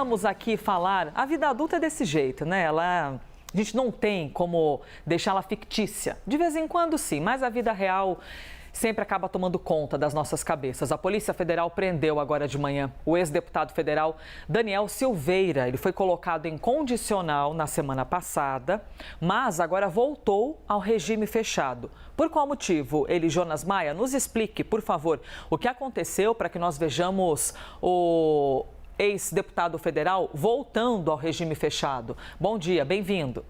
precisamos aqui falar, a vida adulta é desse jeito, né? A gente não tem como deixá-la fictícia. De vez em quando sim, mas a vida real sempre acaba tomando conta das nossas cabeças. A Polícia Federal prendeu agora de manhã o ex-deputado federal Daniel Silveira. Ele foi colocado em condicional na semana passada, mas agora voltou ao regime fechado. Por qual motivo? Ele, Jonas Maia, nos explique, por favor, o que aconteceu para que nós vejamos o ex-deputado federal voltando ao regime fechado. Bom dia, bem-vindo.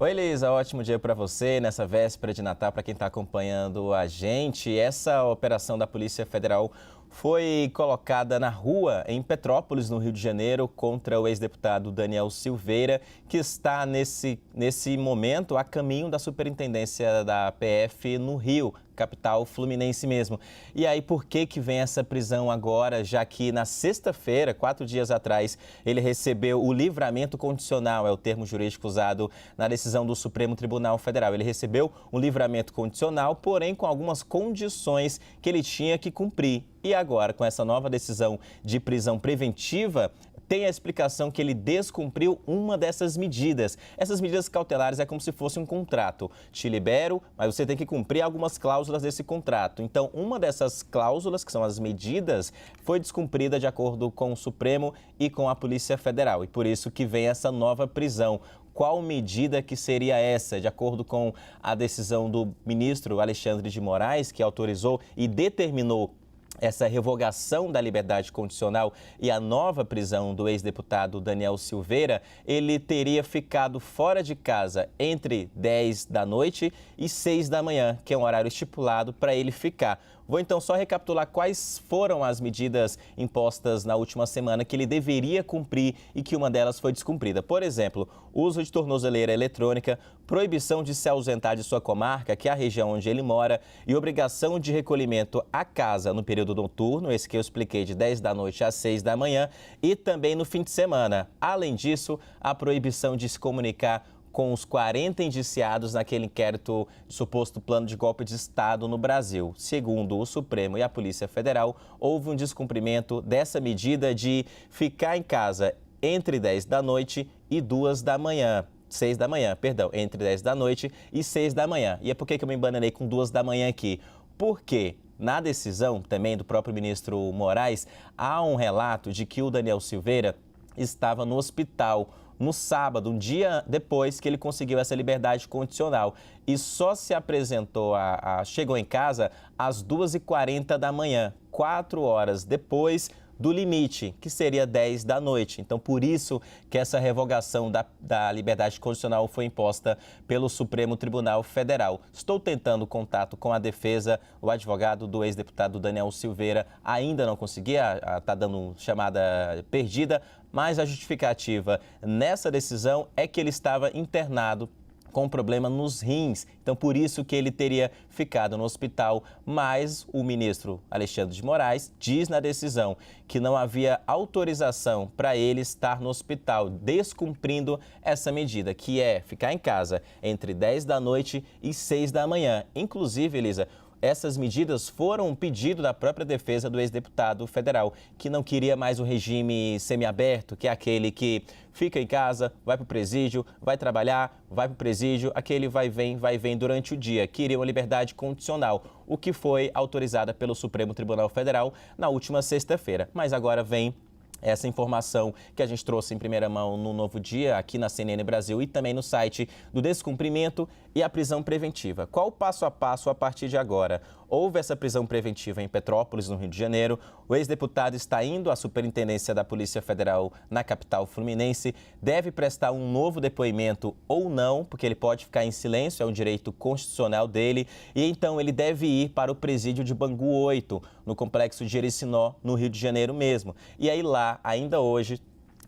Oi, Elisa, ótimo dia para você nessa véspera de Natal, para quem está acompanhando a gente. Essa operação da Polícia Federal foi colocada na rua em Petrópolis, no Rio de Janeiro, contra o ex-deputado Daniel Silveira, que está nesse momento a caminho da superintendência da PF no Rio, capital fluminense mesmo. E aí, por que vem essa prisão agora, já que na sexta-feira, 4 dias atrás, ele recebeu o livramento condicional, é o termo jurídico usado na decisão do Supremo Tribunal Federal. Ele recebeu um livramento condicional, porém com algumas condições que ele tinha que cumprir. E agora, com essa nova decisão de prisão preventiva, tem a explicação que ele descumpriu uma dessas medidas. Essas medidas cautelares é como se fosse um contrato. Te libero, mas você tem que cumprir algumas cláusulas desse contrato. Então, uma dessas cláusulas, que são as medidas, foi descumprida de acordo com o Supremo e com a Polícia Federal. E por isso que vem essa nova prisão. Qual medida que seria essa? De acordo com a decisão do ministro Alexandre de Moraes, que autorizou e determinou essa revogação da liberdade condicional e a nova prisão do ex-deputado Daniel Silveira, ele teria ficado fora de casa entre 10 da noite e 6 da manhã, que é um horário estipulado para ele ficar. Vou então só recapitular quais foram as medidas impostas na última semana que ele deveria cumprir e que uma delas foi descumprida. Por exemplo, uso de tornozeleira eletrônica, proibição de se ausentar de sua comarca, que é a região onde ele mora, e obrigação de recolhimento à casa no período noturno, esse que eu expliquei de 10 da noite às 6 da manhã, e também no fim de semana. Além disso, a proibição de se comunicar com os 40 indiciados naquele inquérito de suposto plano de golpe de Estado no Brasil. Segundo o Supremo e a Polícia Federal, houve um descumprimento dessa medida de ficar em casa entre 10 da noite e 2 da manhã. 6 da manhã, perdão, entre 10 da noite e 6 da manhã. E é por que eu me embananei com 2 da manhã aqui? Porque na decisão também do próprio ministro Moraes, há um relato de que o Daniel Silveira estava no hospital no sábado, um dia depois que ele conseguiu essa liberdade condicional. E só se apresentou, chegou em casa às 2h40 da manhã, 4 horas depois do limite, que seria 10 da noite. Então, por isso que essa revogação da liberdade condicional foi imposta pelo Supremo Tribunal Federal. Estou tentando contato com a defesa, o advogado do ex-deputado Daniel Silveira ainda não conseguia, está dando chamada perdida, mas a justificativa nessa decisão é que ele estava internado com problema nos rins. Então, por isso que ele teria ficado no hospital. Mas o ministro Alexandre de Moraes diz na decisão que não havia autorização para ele estar no hospital, descumprindo essa medida, que é ficar em casa entre 10 da noite e 6 da manhã. Inclusive, Elisa, essas medidas foram um pedido da própria defesa do ex-deputado federal, que não queria mais o regime semiaberto, que é aquele que fica em casa, vai para o presídio, vai trabalhar, vai para o presídio, aquele vai e vem durante o dia. Queria uma liberdade condicional, o que foi autorizada pelo Supremo Tribunal Federal na última sexta-feira. Mas agora vem essa informação que a gente trouxe em primeira mão no Novo Dia, aqui na CNN Brasil e também no site do descumprimento e a prisão preventiva. Qual o passo a passo a partir de agora? Houve essa prisão preventiva em Petrópolis, no Rio de Janeiro. O ex-deputado está indo à superintendência da Polícia Federal na capital fluminense. Deve prestar um novo depoimento ou não, porque ele pode ficar em silêncio, é um direito constitucional dele. E então ele deve ir para o presídio de Bangu 8, no complexo de Jericinó, no Rio de Janeiro mesmo. E aí lá, ainda hoje,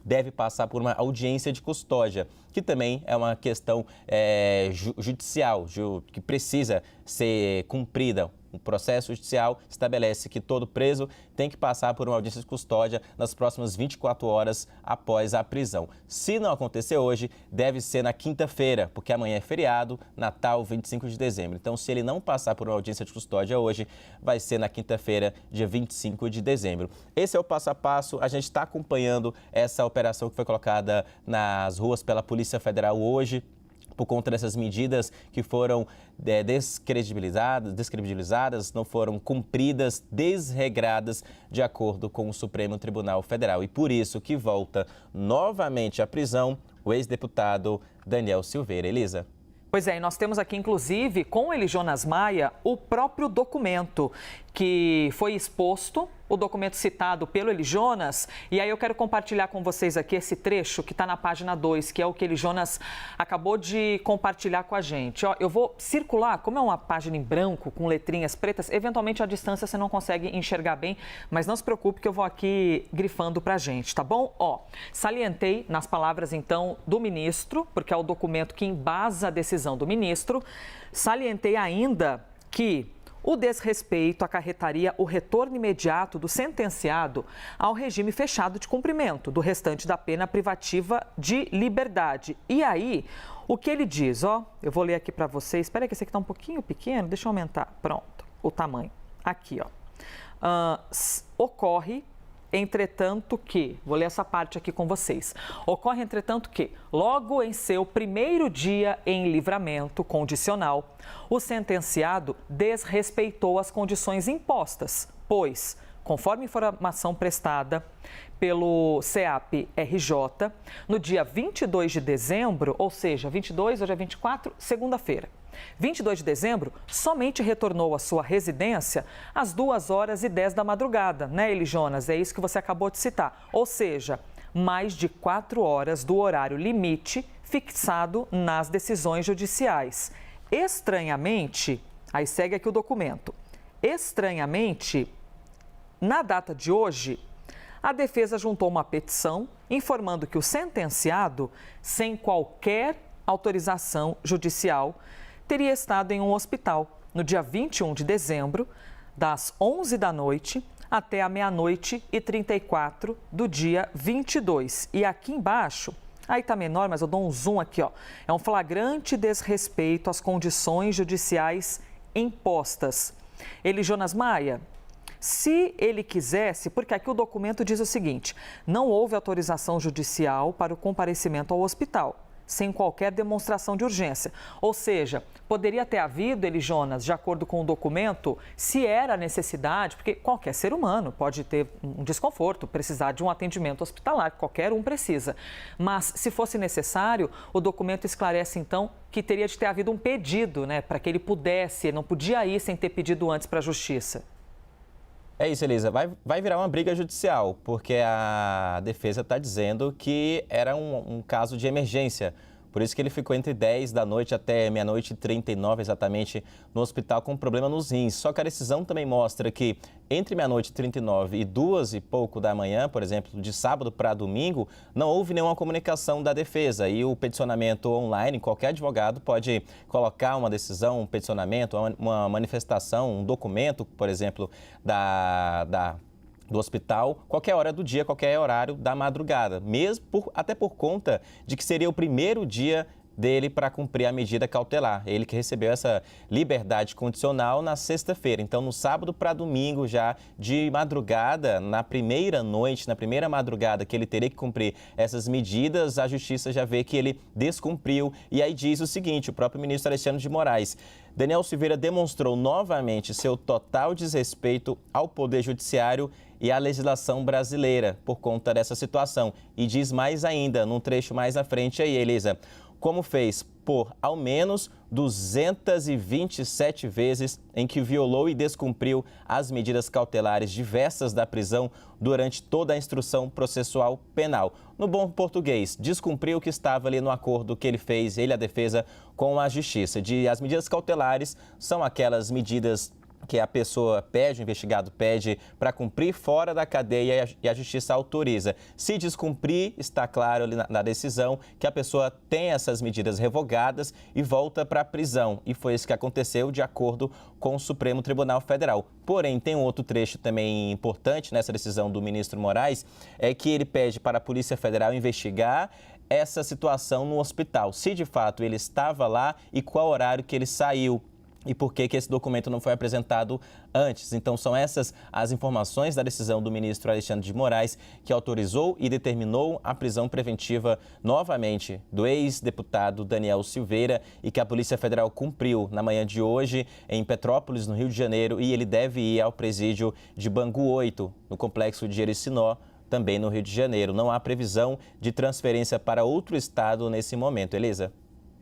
deve passar por uma audiência de custódia, que também é uma questão judicial, que precisa ser cumprida. O processo judicial estabelece que todo preso tem que passar por uma audiência de custódia nas próximas 24 horas após a prisão. Se não acontecer hoje, deve ser na quinta-feira, porque amanhã é feriado, Natal, 25 de dezembro. Então, se ele não passar por uma audiência de custódia hoje, vai ser na quinta-feira, dia 25 de dezembro. Esse é o passo a passo. A gente está acompanhando essa operação que foi colocada nas ruas pela Polícia Federal hoje, por conta dessas medidas que foram descredibilizadas, não foram cumpridas, desregradas, de acordo com o Supremo Tribunal Federal. E por isso que volta novamente à prisão o ex-deputado Daniel Silveira. Elisa. Pois é, e nós temos aqui, inclusive, com Eli Jonas Maia, o próprio documento que foi exposto, o documento citado pelo Eli Jonas. E aí eu quero compartilhar com vocês aqui esse trecho que está na página 2, que é o que Eli Jonas acabou de compartilhar com a gente. Ó, eu vou circular, como é uma página em branco, com letrinhas pretas, eventualmente à distância você não consegue enxergar bem, mas não se preocupe que eu vou aqui grifando para a gente, tá bom? Ó, salientei nas palavras, então, do ministro, porque é o documento que embasa a decisão do ministro, salientei ainda que o desrespeito acarretaria o retorno imediato do sentenciado ao regime fechado de cumprimento do restante da pena privativa de liberdade. E aí, o que ele diz, ó, eu vou ler aqui para vocês. Espera aí que esse aqui está um pouquinho pequeno, deixa eu aumentar. Pronto, o tamanho. Aqui, ó. Ocorre, entretanto que, vou ler essa parte aqui com vocês. Ocorre, entretanto que, logo em seu primeiro dia em livramento condicional, o sentenciado desrespeitou as condições impostas, pois, conforme informação prestada pelo CEAP-RJ, no dia 22 de dezembro, ou seja, 22, hoje é 24, segunda-feira, 22 de dezembro, somente retornou à sua residência às 2h10 da madrugada, né, Eli Jonas? É isso que você acabou de citar. Ou seja, mais de 4 horas do horário limite fixado nas decisões judiciais. Estranhamente, aí segue aqui o documento, estranhamente, na data de hoje, a defesa juntou uma petição informando que o sentenciado, sem qualquer autorização judicial, teria estado em um hospital no dia 21 de dezembro, das 11 da noite até a meia-noite e 34 do dia 22. E aqui embaixo, aí está menor, mas eu dou um zoom aqui, ó. É um flagrante desrespeito às condições judiciais impostas. Eli Jonas Maia, se ele quisesse, porque aqui o documento diz o seguinte, não houve autorização judicial para o comparecimento ao hospital, sem qualquer demonstração de urgência. Ou seja, poderia ter havido, Eli Jonas, de acordo com o documento, se era necessidade, porque qualquer ser humano pode ter um desconforto, precisar de um atendimento hospitalar, qualquer um precisa. Mas, se fosse necessário, o documento esclarece, então, que teria de ter havido um pedido, né, para que ele pudesse, não podia ir sem ter pedido antes para a Justiça. É isso, Elisa. Vai virar uma briga judicial, porque a defesa está dizendo que era um caso de emergência. Por isso que ele ficou entre 10 da noite até meia-noite e 39, exatamente, no hospital com problema nos rins. Só que a decisão também mostra que entre meia-noite e 39 e 2 e pouco da manhã, por exemplo, de sábado para domingo, não houve nenhuma comunicação da defesa. E o peticionamento online, qualquer advogado pode colocar uma decisão, um peticionamento, uma manifestação, um documento, por exemplo, do hospital, qualquer hora do dia, qualquer horário da madrugada, mesmo até por conta de que seria o primeiro dia dele para cumprir a medida cautelar. Ele que recebeu essa liberdade condicional na sexta-feira. Então, no sábado para domingo, já de madrugada, na primeira noite, na primeira madrugada que ele teria que cumprir essas medidas, a Justiça já vê que ele descumpriu. E aí diz o seguinte, o próprio ministro Alexandre de Moraes: Daniel Silveira demonstrou novamente seu total desrespeito ao Poder Judiciário e à legislação brasileira por conta dessa situação. E diz mais ainda, num trecho mais à frente aí, Elisa, como fez por ao menos 227 vezes em que violou e descumpriu as medidas cautelares diversas da prisão durante toda a instrução processual penal. No bom português, descumpriu o que estava ali no acordo que ele fez, ele e a defesa, com a Justiça. As medidas cautelares são aquelas medidas que a pessoa pede, o investigado pede para cumprir fora da cadeia e a justiça autoriza. Se descumprir, está claro ali na decisão que a pessoa tem essas medidas revogadas e volta para a prisão. E foi isso que aconteceu de acordo com o Supremo Tribunal Federal. Porém, tem um outro trecho também importante nessa decisão do ministro Moraes, é que ele pede para a Polícia Federal investigar essa situação no hospital. Se de fato ele estava lá e qual horário que ele saiu. E por que esse documento não foi apresentado antes. Então, são essas as informações da decisão do ministro Alexandre de Moraes, que autorizou e determinou a prisão preventiva novamente do ex-deputado Daniel Silveira e que a Polícia Federal cumpriu na manhã de hoje em Petrópolis, no Rio de Janeiro, e ele deve ir ao presídio de Bangu 8, no complexo de Jericinó, também no Rio de Janeiro. Não há previsão de transferência para outro estado nesse momento. Elisa?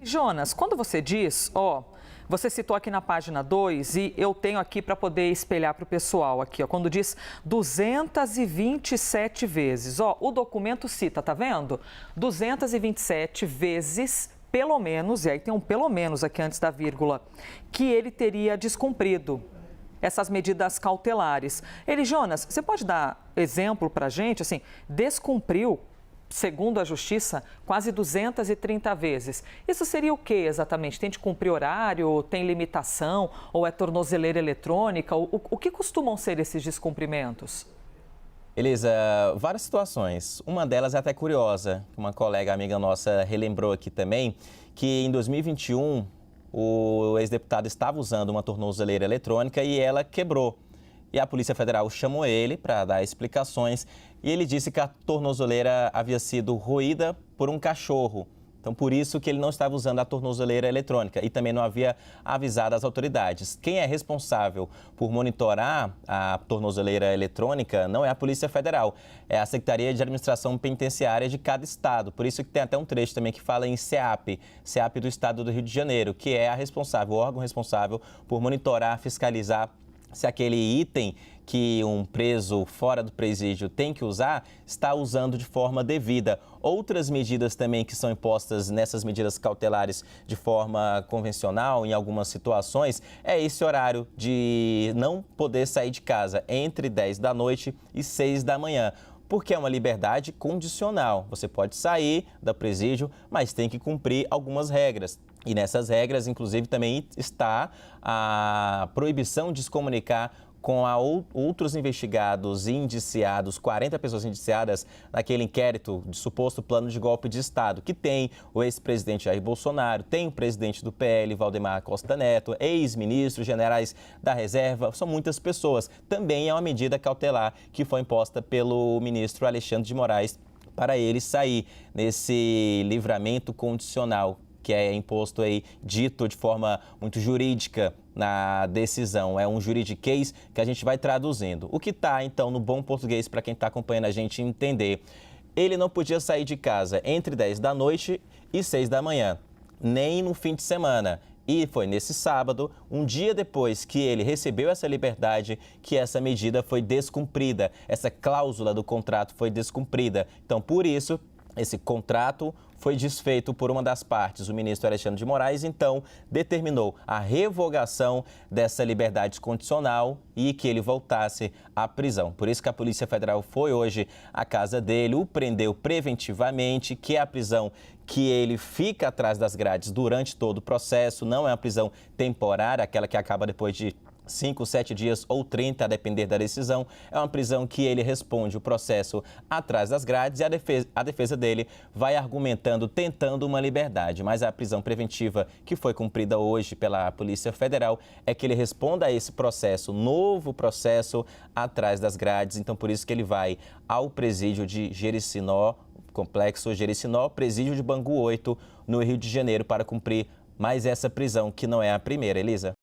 Jonas, quando você diz, você citou aqui na página 2 e eu tenho aqui para poder espelhar para o pessoal aqui, quando diz 227 vezes, o documento cita, tá vendo? 227 vezes, pelo menos, e aí tem um pelo menos aqui antes da vírgula, que ele teria descumprido essas medidas cautelares. Jonas, você pode dar exemplo para a gente, assim, descumpriu, segundo a Justiça, quase 230 vezes. Isso seria o que exatamente? Tem de cumprir horário, tem limitação ou é tornozeleira eletrônica? O que costumam ser esses descumprimentos? Elisa, várias situações. Uma delas é até curiosa, uma colega amiga nossa relembrou aqui também, que em 2021 o ex-deputado estava usando uma tornozeleira eletrônica e ela quebrou. E a Polícia Federal chamou ele para dar explicações e ele disse que a tornozeleira havia sido roída por um cachorro. Então, por isso que ele não estava usando a tornozeleira eletrônica e também não havia avisado as autoridades. Quem é responsável por monitorar a tornozeleira eletrônica não é a Polícia Federal, é a Secretaria de Administração Penitenciária de cada estado. Por isso que tem até um trecho também que fala em SEAP do estado do Rio de Janeiro, que é o órgão responsável por monitorar, fiscalizar se aquele item que um preso fora do presídio tem que usar, está usando de forma devida. Outras medidas também que são impostas nessas medidas cautelares de forma convencional, em algumas situações, é esse horário de não poder sair de casa entre 10 da noite e 6 da manhã. Porque é uma liberdade condicional. Você pode sair do presídio, mas tem que cumprir algumas regras. E nessas regras, inclusive, também está a proibição de se comunicar com outros investigados e indiciados, 40 pessoas indiciadas naquele inquérito de suposto plano de golpe de Estado, que tem o ex-presidente Jair Bolsonaro, tem o presidente do PL, Valdemar Costa Neto, ex-ministros, generais da reserva, são muitas pessoas. Também é uma medida cautelar que foi imposta pelo ministro Alexandre de Moraes para ele sair nesse livramento condicional, que é imposto aí, dito de forma muito jurídica na decisão. É um juridiquês que a gente vai traduzindo. O que está, então, no bom português, para quem está acompanhando a gente entender. Ele não podia sair de casa entre 10 da noite e 6 da manhã, nem no fim de semana. E foi nesse sábado, um dia depois que ele recebeu essa liberdade, que essa medida foi descumprida. Essa cláusula do contrato foi descumprida. Então, por isso, esse contrato foi desfeito por uma das partes. O ministro Alexandre de Moraes, então, determinou a revogação dessa liberdade condicional e que ele voltasse à prisão. Por isso que a Polícia Federal foi hoje à casa dele, o prendeu preventivamente, que é a prisão que ele fica atrás das grades durante todo o processo, não é uma prisão temporária, aquela que acaba depois de 5, 7 dias ou 30, a depender da decisão. É uma prisão que ele responde o processo atrás das grades e a defesa dele vai argumentando, tentando uma liberdade. Mas a prisão preventiva que foi cumprida hoje pela Polícia Federal é que ele responda a esse processo, novo processo atrás das grades. Então, por isso que ele vai ao presídio de Jericinó, complexo Jericinó, presídio de Bangu 8, no Rio de Janeiro, para cumprir mais essa prisão, que não é a primeira, Elisa.